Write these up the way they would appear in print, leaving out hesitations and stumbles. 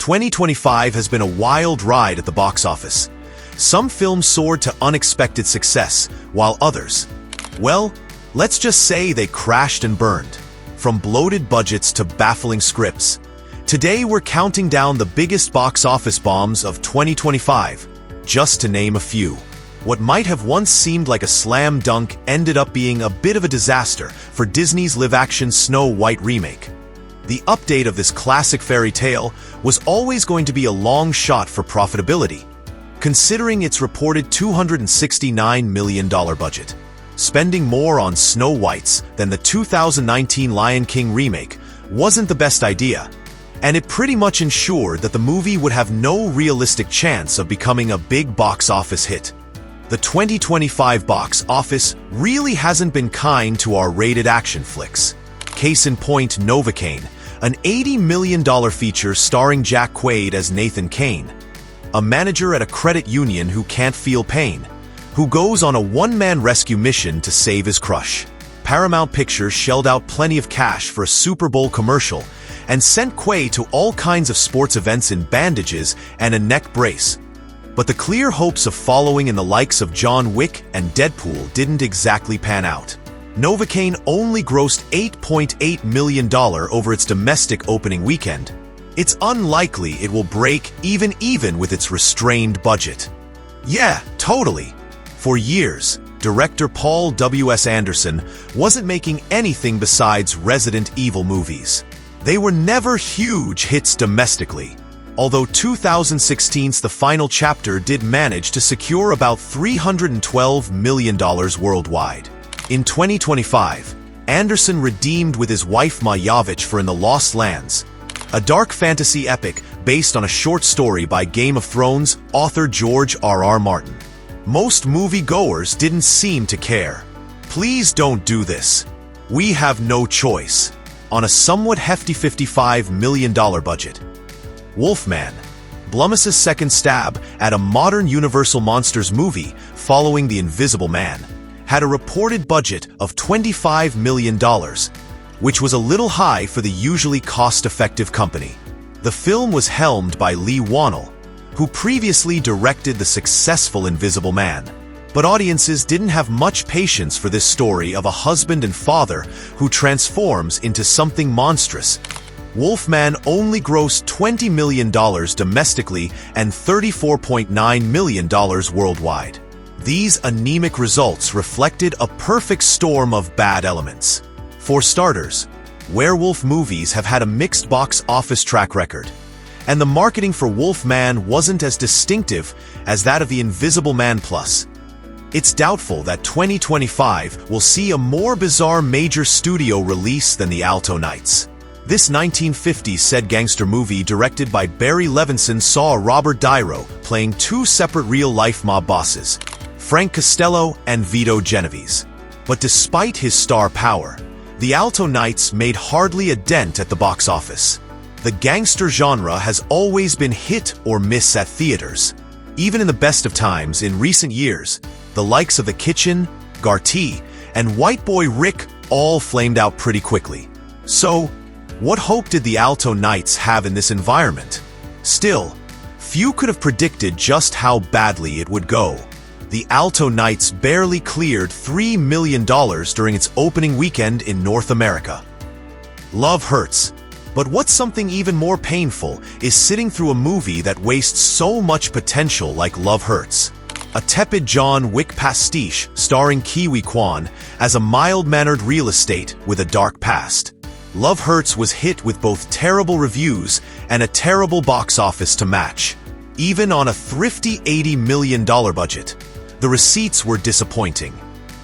2025 has been a wild ride at the box office. Some films soared to unexpected success, while others, well, let's just say they crashed and burned. From bloated budgets to baffling scripts. Today we're counting down the biggest box office bombs of 2025, just to name a few. What might have once seemed like a slam dunk ended up being a bit of a disaster for Disney's live-action Snow White remake. The update of this classic fairy tale was always going to be a long shot for profitability, considering its reported $269 million budget. Spending more on Snow Whites than the 2019 Lion King remake wasn't the best idea, and it pretty much ensured that the movie would have no realistic chance of becoming a big box office hit. The 2025 box office really hasn't been kind to our rated action flicks. Case in point, Novocaine, an $80 million feature starring Jack Quaid as Nathan Kane, a manager at a credit union who can't feel pain, who goes on a one-man rescue mission to save his crush. Paramount Pictures shelled out plenty of cash for a Super Bowl commercial and sent Quaid to all kinds of sports events in bandages and a neck brace. But the clear hopes of following in the likes of John Wick and Deadpool didn't exactly pan out. Novocaine only grossed $8.8 million over its domestic opening weekend. It's unlikely it will break even with its restrained budget. Yeah, totally. For years, director Paul W.S. Anderson wasn't making anything besides Resident Evil movies. They were never huge hits domestically, although 2016's The Final Chapter did manage to secure about $312 million worldwide. In 2025, Anderson redeemed with his wife Majavich for In the Lost Lands, a dark fantasy epic based on a short story by Game of Thrones author George R.R. Martin. Most moviegoers didn't seem to care. Please don't do this. We have no choice. On a somewhat hefty $55 million budget. Wolfman, Blumhous's second stab at a modern Universal Monsters movie following The Invisible Man, had a reported budget of $25 million, which was a little high for the usually cost-effective company. The film was helmed by Lee Wannell, who previously directed the successful Invisible Man, but audiences didn't have much patience for this story of a husband and father who transforms into something monstrous. Wolfman only grossed $20 million domestically and $34.9 million worldwide. These anemic results reflected a perfect storm of bad elements. For starters, werewolf movies have had a mixed box office track record, and the marketing for Wolfman wasn't as distinctive as that of The Invisible Man Plus. It's doubtful that 2025 will see a more bizarre major studio release than The Alto Knights. This 1950s said gangster movie directed by Barry Levinson saw Robert De Niro playing two separate real-life mob bosses, Frank Costello and Vito Genovese. But despite his star power, The Alto Knights made hardly a dent at the box office. The gangster genre has always been hit or miss at theaters. Even in the best of times in recent years, the likes of The Kitchen, Garty, and White Boy Rick all flamed out pretty quickly. So, what hope did The Alto Knights have in this environment? Still, few could have predicted just how badly it would go. The Alto Knights barely cleared $3 million during its opening weekend in North America. Love hurts, but what's something even more painful is sitting through a movie that wastes so much potential like Love Hurts. A tepid John Wick pastiche starring Kiwi Kwan as a mild-mannered real estate with a dark past. Love Hurts was hit with both terrible reviews and a terrible box office to match. Even on a thrifty $80 million budget, the receipts were disappointing.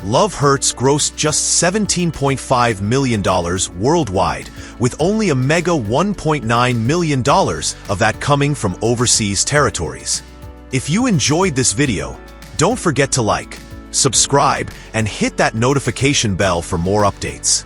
Love Hurts grossed just $17.5 million worldwide, with only a mega $1.9 million of that coming from overseas territories. If you enjoyed this video, don't forget to like, subscribe, and hit that notification bell for more updates.